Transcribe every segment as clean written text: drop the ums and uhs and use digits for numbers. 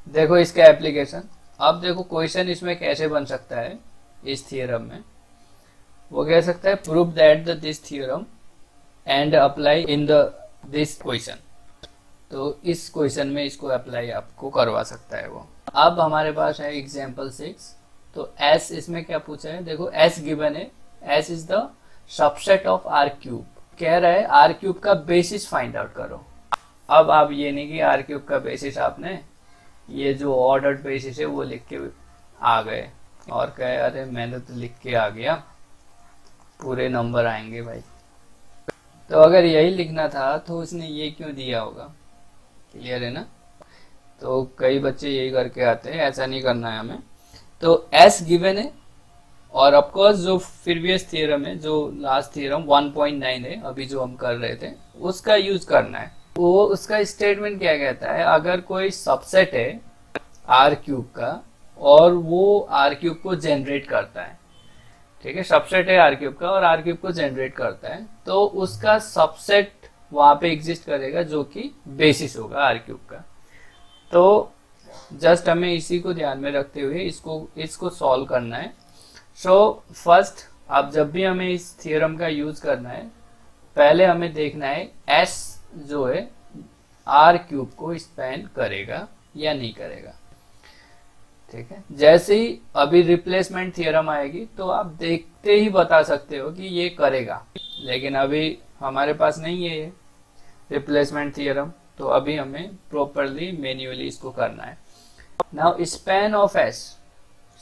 देखो इसका एप्लीकेशन। अब देखो क्वेश्चन इसमें कैसे बन सकता है इस थियरम में। वो कह सकता है prove that the this theorem and apply in the this question. तो इस क्वेश्चन में इसको अप्लाई आपको करवा सकता है वो। अब हमारे पास है एग्जाम्पल 6। तो एस इसमें क्या पूछा है, देखो एस गिवन है, S is the subset of R cube. कह रहा है आर क्यूब का बेसिस फाइंड आउट करो। अब आप ये नहीं कि आर क्यूब का बेसिस आपने ये जो ऑर्डर्ड बेसिस है वो लिख के आ गए और कहे अरे मैंने तो लिख के आ गया, पूरे नंबर आएंगे भाई। तो अगर यही लिखना था तो उसने ये क्यों दिया होगा। क्लियर है ना। तो कई बच्चे यही करके आते हैं, ऐसा नहीं करना है हमें। तो एस गिवन है और ऑफकोर्स जो प्रीवियस थियरम है, जो लास्ट थियरम 1.9 है अभी जो हम कर रहे थे, उसका यूज करना है। वो उसका स्टेटमेंट क्या कहता है, अगर कोई सबसेट है आर क्यूब का और वो आर क्यूब को जनरेट करता है, ठीक है, सबसेट है आर क्यूब का और आर क्यूब को जनरेट करता है, तो उसका सबसेट वहां पे एग्जिस्ट करेगा जो कि बेसिस होगा आर क्यूब का। तो जस्ट हमें इसी को ध्यान में रखते हुए इसको सॉल्व करना है। सो फर्स्ट, अब जब भी हमें इस थियरम का यूज करना है, पहले हमें देखना है एस जो है आर क्यूब को स्पैन करेगा या नहीं करेगा। ठीक है, जैसे ही अभी रिप्लेसमेंट थियरम आएगी तो आप देखते ही बता सकते हो कि ये करेगा, लेकिन अभी हमारे पास नहीं है ये रिप्लेसमेंट थियरम, तो अभी हमें प्रॉपरली मैन्युअली इसको करना है। Now span of S,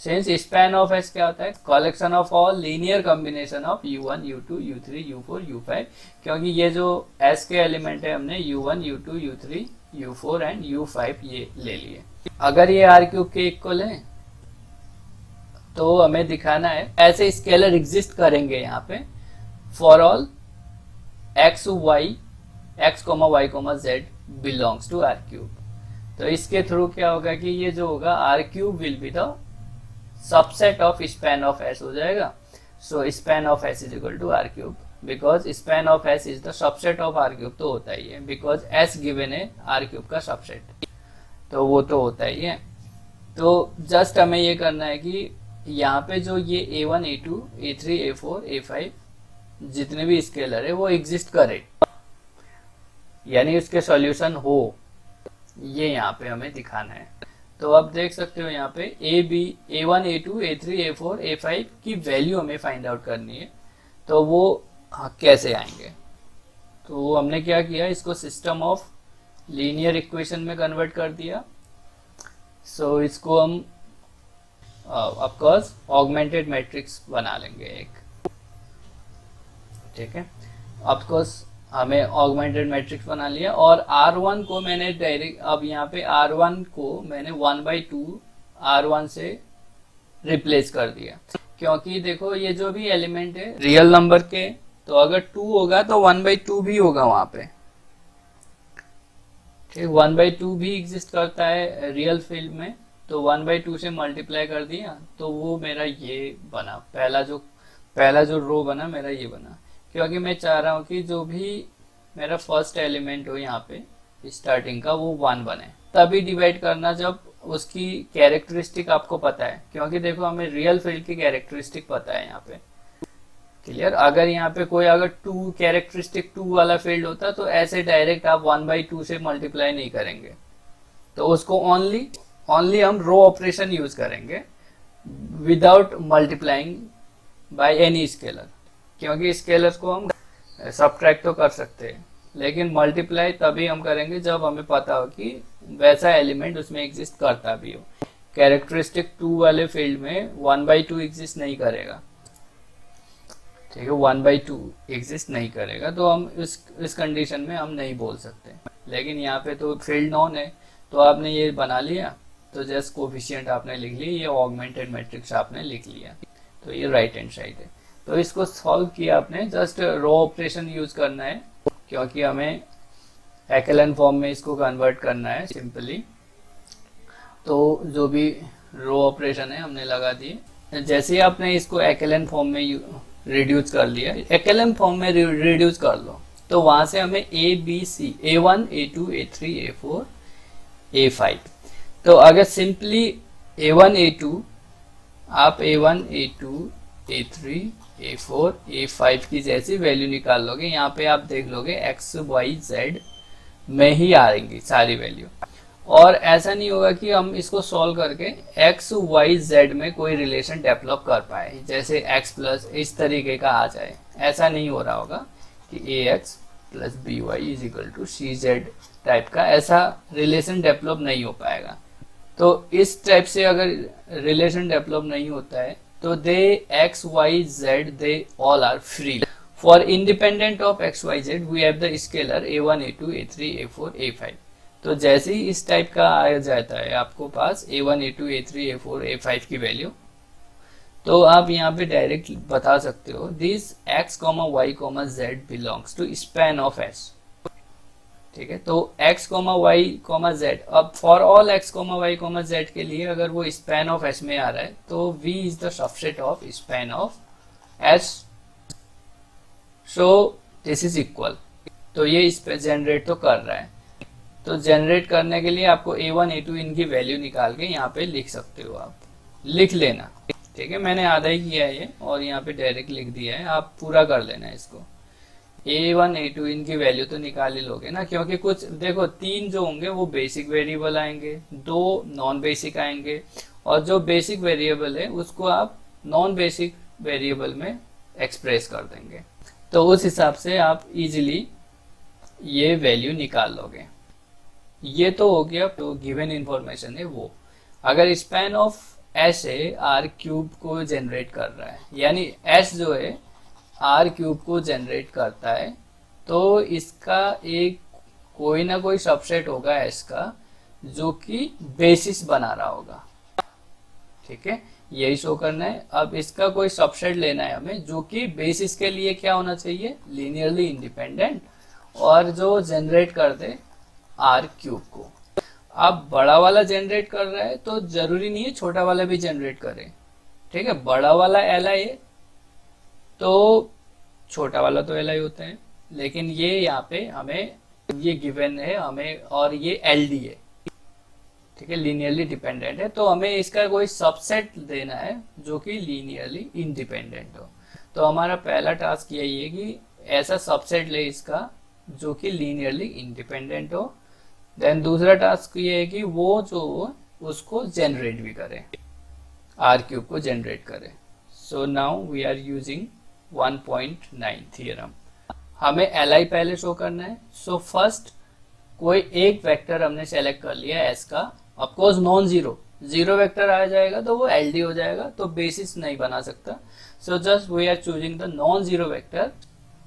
since span of S क्या होता है, collection of all linear combination of u1 u2 u3 u4 u5, क्योंकि ये जो एस के एलिमेंट है हमने u1 u2 u3 u4 and u5 ये ले लिए। अगर ये आर क्यूब के इक्वल है तो हमें दिखाना है ऐसे स्केलर एग्जिस्ट करेंगे यहाँ पे for all x y z belongs to R cube. तो इसके थ्रू क्या होगा कि ये जो होगा R cube will be the subset of span of S हो जाएगा। So span of S is equal to R cube, because span of S is the subset of R cube, तो होता ही है, बिकॉज एस गिवन है R cube का subset, तो वो तो होता ही है। तो जस्ट हमें ये करना है कि यहाँ पे जो ये a1 a2 a3 a4 a5 जितने भी स्केलर है वो एग्जिस्ट करे, यानी उसके सॉल्यूशन हो, ये यहाँ पे हमें दिखाना है। तो अब देख सकते हो यहाँ पे a1 a2 a3 a4 a5 की वैल्यू हमें फाइंड आउट करनी है। तो वो कैसे आएंगे, तो वो हमने क्या किया, इसको सिस्टम ऑफ लीनियर इक्वेशन में कन्वर्ट कर दिया। सो इसको हम ऑफकोर्स ऑगमेंटेड मैट्रिक्स बना लेंगे एक। ठीक है, ऑफकोर्स हमें ऑगमेंटेड मैट्रिक्स बना लिया और R1 को मैंने डायरेक्ट, अब यहाँ पे R1 को मैंने 1/2 R1 से रिप्लेस कर दिया, क्योंकि देखो ये जो भी एलिमेंट है रियल नंबर के, तो अगर 2 होगा तो 1/2 भी होगा वहां पे। ठीक, 1/2 भी एग्जिस्ट करता है रियल फील्ड में, तो 1/2 से मल्टीप्लाई कर दिया तो वो मेरा ये बना, पहला जो रो बना मेरा ये बना, क्योंकि मैं चाह रहा हूँ कि जो भी मेरा फर्स्ट एलिमेंट हो यहाँ पे स्टार्टिंग का वो 1 बने। तभी डिवाइड करना जब उसकी कैरेक्टरिस्टिक आपको पता है, क्योंकि देखो हमें रियल फील्ड की कैरेक्टरिस्टिक पता है यहाँ पे। क्लियर, अगर यहाँ पे कोई अगर 2 कैरेक्टरिस्टिक 2 वाला फील्ड होता तो ऐसे डायरेक्ट आप 1/2 से मल्टीप्लाई नहीं करेंगे, तो उसको ओनली हम रो ऑपरेशन यूज करेंगे without multiplying by any scalar, क्योंकि स्केलर्स को हम सब्ट्रैक्ट तो कर सकते हैं, लेकिन मल्टीप्लाई तभी हम करेंगे जब हमें पता हो कि वैसा एलिमेंट उसमें एग्जिस्ट करता भी हो। कैरेक्टरिस्टिक 2 वाले फील्ड में 1/2 एग्जिस्ट नहीं करेगा, ठीक है, 1/2 एग्जिस्ट नहीं करेगा, तो हम इस कंडीशन में हम नहीं बोल सकते। लेकिन यहाँ पे तो फील्ड नॉन है, तो आपने ये बना लिया, तो जस्ट कोफिशिएंट आपने लिख लिया, ये ऑगमेंटेड मैट्रिक्स आपने लिख लिया, तो ये राइट हैंड साइड है। तो इसको सॉल्व किया आपने, जस्ट रो ऑपरेशन यूज करना है, क्योंकि हमें एक्लन फॉर्म में इसको कन्वर्ट करना है सिंपली। तो जो भी रो ऑपरेशन है हमने लगा दिए। जैसे ही आपने इसको एक्लन फॉर्म में रिड्यूस कर लिया, एक्लन फॉर्म में रिड्यूस कर लो, तो वहां से हमें a b c a1 a2 a3 a4 a5, तो अगर सिंपली A1 A2 आप A1 A2 A3 A4 A5 की जैसी वैल्यू निकाल लोगे, यहाँ पे आप देख लोगे x y z में ही आएंगी सारी वैल्यू। और ऐसा नहीं होगा कि हम इसको सॉल्व करके x y z में कोई रिलेशन डेवलप कर पाए, जैसे x प्लस इस तरीके का आ जाए। ऐसा नहीं हो रहा होगा कि ax plus by is equal to cz type का, ऐसा रिलेशन डेवलप नहीं हो पाएगा। तो इस टाइप से अगर रिलेशन डेवलप नहीं होता है तो they x y z they all are free. For independent of x y z we have the scalar a1 a2 a3 a4 a5। तो जैसे ही इस टाइप का आ जाता है आपको पास a1 a2 a3 a4 a5 की वैल्यू, तो आप यहाँ पे डायरेक्ट बता सकते हो this x y z belongs to span of s। ठीक है, तो x y z, अब for all x y z के लिए अगर वो स्पैन ऑफ s में आ रहा है तो v is the subset of span of s, so this is equal. तो ये इस पे जनरेट तो कर रहा है, तो जनरेट करने के लिए आपको a1 a2 इनकी वैल्यू निकाल के यहाँ पे लिख सकते हो, आप लिख लेना। ठीक है, मैंने आधा ही किया है ये और यहाँ पे डायरेक्ट लिख दिया है, आप पूरा कर लेना इसको। a1 a2 इनकी वैल्यू तो निकाल ही लोगे ना, क्योंकि कुछ देखो 3 जो होंगे वो बेसिक वेरिएबल आएंगे, 2 नॉन बेसिक आएंगे, और जो बेसिक वेरिएबल है उसको आप नॉन बेसिक वेरिएबल में एक्सप्रेस कर देंगे। तो उस हिसाब से आप इजीली ये वैल्यू निकाल लोगे। ये तो हो गया, तो गिवन इंफॉर्मेशन है वो। अगर स्पैन ऑफ एस है आर क्यूब को जनरेट कर रहा है, यानी एस जो है आर क्यूब को जनरेट करता है, तो इसका एक कोई ना कोई सबसेट होगा एस का जो कि बेसिस बना रहा होगा। ठीक है, यही शो करना है। अब इसका कोई सबसेट लेना है हमें जो कि बेसिस के लिए क्या होना चाहिए, लीनियरली इंडिपेंडेंट, और जो जनरेट कर दे आर क्यूब को। अब बड़ा वाला जनरेट कर रहा है तो जरूरी नहीं है छोटा वाला भी जनरेट करे। ठीक है, बड़ा वाला एल आई है तो छोटा वाला तो एल आई होता है, लेकिन ये यहाँ पे हमें ये गिवन है हमें, और ये एल डी है। ठीक है, लीनियरली डिपेंडेंट है, तो हमें इसका कोई सबसेट देना है जो कि लीनियरली इंडिपेंडेंट हो। तो हमारा पहला टास्क यही है कि ऐसा सबसेट ले इसका जो कि लीनियरली इंडिपेंडेंट हो। देन दूसरा टास्क ये है कि वो जो उसको जनरेट भी करे, आर क्यूब को जनरेट करे। So now we are using 1.9 theorem. हमें एल आई पहले शो करना है। सो फर्स्ट कोई एक वेक्टर हमने सेलेक्ट कर लिया एस का, of course non zero, zero vector आ जाएगा तो वो एल डी हो जाएगा, तो बेसिस नहीं बना सकता। So just we are choosing the non zero vector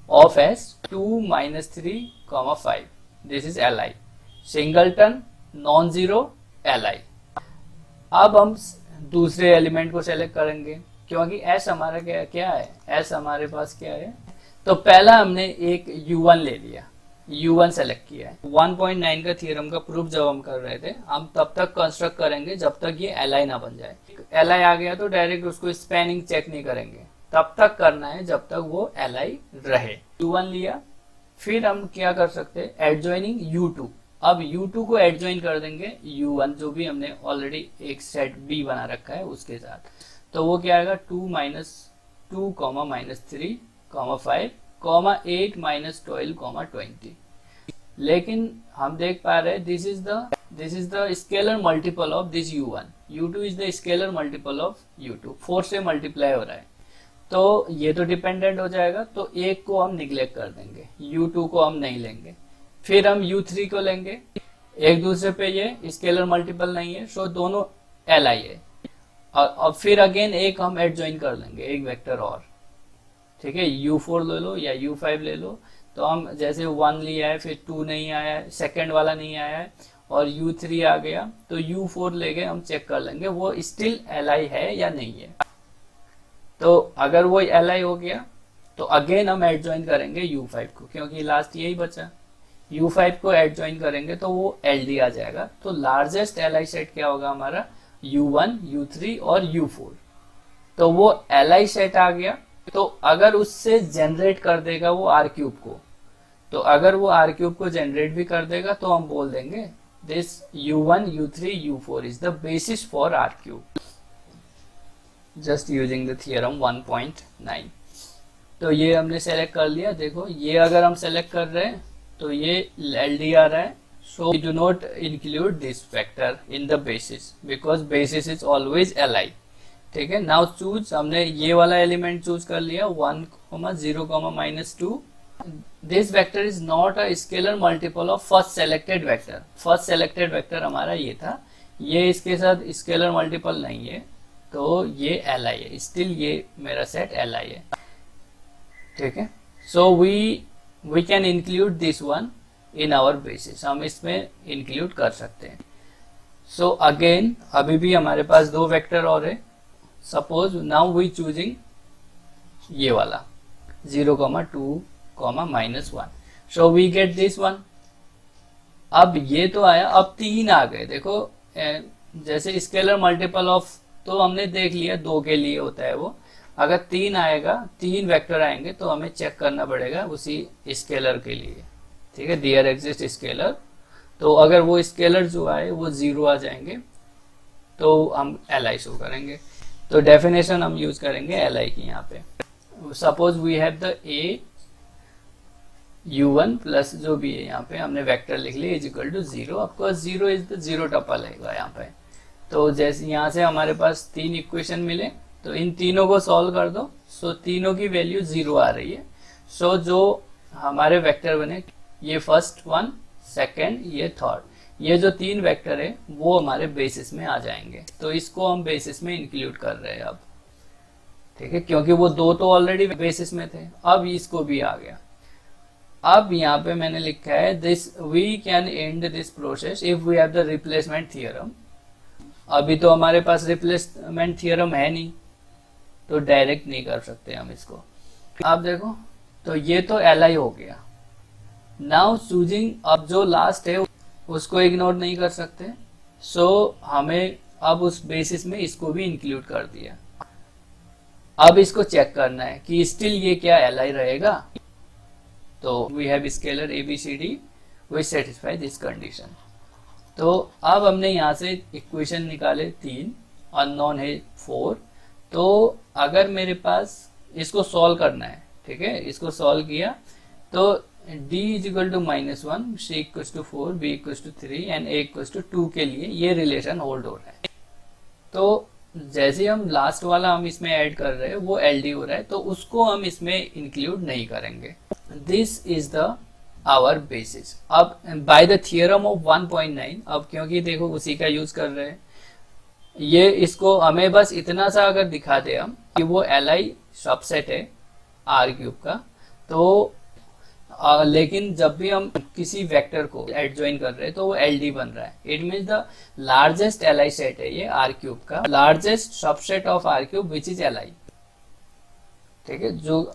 of s 2 -3, 5. This is Li. Singleton non zero Li। अब हम दूसरे एलिमेंट को सेलेक्ट करेंगे क्योंकि s हमारा क्या है, s हमारे पास क्या है। तो पहला हमने एक u1 ले लिया, u1 सेलेक्ट किया है। 1.9 का थियरम का प्रूफ जब हम कर रहे थे, हम तब तक कंस्ट्रक्ट करेंगे जब तक ये Li ना बन जाए। Li आ गया तो डायरेक्ट उसको स्पैनिंग चेक नहीं करेंगे, तब तक करना है जब तक वो Li रहे। u1 लिया, फिर हम क्या कर सकते हैं, एडजॉइनिंग u2। अब u2 को एडजॉइन कर देंगे u1 जो भी हमने ऑलरेडी एक सेट b बना रखा है उसके साथ। तो वो क्या आएगा 2 - 2, -3, 5, 8 - 12, 20। लेकिन हम देख पा रहे हैं this is the scalar multiple of this u1, u2 is the scalar multiple of u2, 4 से मल्टीप्लाई हो रहा है, तो ये तो डिपेंडेंट हो जाएगा, तो एक को हम निगलेक्ट कर देंगे, u2 को हम नहीं लेंगे। फिर हम u3 को लेंगे, एक दूसरे पे ये स्केलर मल्टीपल नहीं है, सो दोनों Li है। और फिर अगेन एक हम एडजॉइन कर लेंगे, एक वेक्टर और। ठीक है, u4 ले लो या u5 ले लो। तो हम जैसे 1 लिया है, फिर 2 नहीं आया है, सेकेंड वाला नहीं आया है, और u3 आ गया, तो u4 लेके हम चेक कर लेंगे वो स्टिल Li है या नहीं है। तो अगर वो Li हो गया तो अगेन हम एडजॉइन करेंगे u5 को, क्योंकि लास्ट यही बचा। u5 को एडजॉइन करेंगे तो वो LD आ जाएगा। तो लार्जेस्ट Li सेट क्या होगा हमारा, u1, u3 और u4। तो वो Li सेट आ गया, तो अगर उससे जनरेट कर देगा वो R क्यूब को, तो अगर वो R क्यूब को जनरेट भी कर देगा तो हम बोल देंगे this u1 u3 u4 is the basis for R cube just using the theorem 1.9। तो ये हमने सेलेक्ट कर लिया। देखो ये अगर हम सेलेक्ट कर रहे हैं तो ये LD आ रहा है, so we do not include this vector in the basis because basis is always Li। ठीक है, नाउ चूज, हमने ये वाला एलिमेंट चूज कर लिया 1, 0, -2। This vector is not a scalar multiple of first selected vector. First selected vector हमारा ये था, ये इसके साथ स्केलर मल्टीपल नहीं है, तो ये Li है, स्टिल ये मेरा सेट Li है। ठीक है, so we can include this one in our basis, हम इसमें इंक्लूड कर सकते हैं। सो अगेन अभी भी हमारे पास दो वेक्टर और है। सपोज नाउ वी चूजिंग ये वाला 0, 2, -1, so we get this one. अब ये तो आया, अब 3 आ गए। देखो जैसे स्केलर मल्टीपल ऑफ तो हमने देख लिया 2 के लिए होता है वो, अगर 3 आएगा, 3 वेक्टर आएंगे तो हमें चेक करना पड़ेगा उसी स्केलर के लिए। ठीक है, देयर एग्जिस्ट स्केलर, तो अगर वो स्केलर जो आए वो 0 आ जाएंगे तो हम Li शो करेंगे। तो डेफिनेशन हम यूज करेंगे Li की यहाँ पे। Suppose we have the a u1 plus जो भी है यहाँ पे हमने वेक्टर लिख लिया is equal to 0। Of course 0 is the 0 tuple है यहाँ पे। तो जैसे यहाँ से हमारे पास 3 इक्वेशन मिले, तो इन तीनों को सॉल्व कर दो। सो तीनों की वैल्यू 0 आ रही है। सो जो हमारे वेक्टर बने, ये फर्स्ट वन, सेकेंड, ये थर्ड, ये जो 3 वेक्टर है वो हमारे बेसिस में आ जाएंगे। तो इसको हम बेसिस में इंक्लूड कर रहे हैं अब। ठीक है, क्योंकि वो 2 तो ऑलरेडी बेसिस में थे, अब इसको भी आ गया। अब यहाँ पे मैंने लिखा है this we can end this process if we have the replacement theorem. अभी तो हमारे पास रिप्लेसमेंट थियरम है नहीं, तो डायरेक्ट नहीं कर सकते हम इसको। आप देखो, तो ये तो Li हो गया। नाउ चूजिंग, अब जो लास्ट है उसको इग्नोर नहीं कर सकते, सो हमें अब उस बेसिस में इसको भी इंक्लूड कर दिया। अब इसको चेक करना है कि स्टिल ये क्या Li रहेगा। तो we have scalar ABCD which satisfy this condition. तो अब हमने यहाँ से इक्वेशन निकाले 3, अननोन है 4। तो अगर मेरे पास इसको सॉल्व करना है, ठीक है, इसको सॉल्व किया तो d is equal to -1, c equal to 4, b equal to 3 and a equal to 2 के लिए ये रिलेशन होल्ड हो रहा है। तो जैसे हम लास्ट वाला हम इसमें ऐड कर रहे हैं वो LD हो रहा है, तो उसको हम इसमें इंक्लूड नहीं करेंगे। This is the our basis. अब बाय द थियरम ऑफ 1.9, अब क्योंकि देखो उसी का यूज कर रहे हैं, ये इसको हमें बस इतना सा अगर दिखा दे हम कि वो Li सबसेट है R³ का, तो लेकिन जब भी हम किसी वेक्टर को एडजॉइन कर रहे हैं तो वो LD बन रहा है। It means the largest Li set है ये R³ का, largest subset of R³ which is Li। ठीक है, जो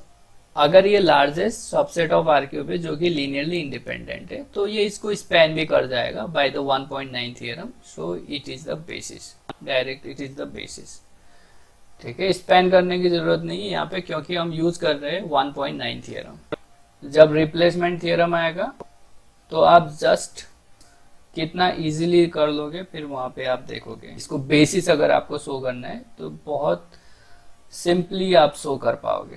अगर ये लार्जेस्ट सबसेट ऑफ R³ है जो कि लीनियरली इंडिपेंडेंट है, तो ये इसको स्पैन भी कर जाएगा by the 1.9 theorem. So it is the basis, direct it is the basis. ठीक है, स्पैन करने की जरूरत नहीं है यहाँ पे, क्योंकि हम यूज कर रहे हैं 1.9 थियरम। जब रिप्लेसमेंट थियरम आएगा तो आप जस्ट कितना इजीली कर लोगे, फिर वहां पे आप देखोगे। इसको बेसिस अगर आपको शो करना है तो बहुत सिंपली आप शो कर पाओगे।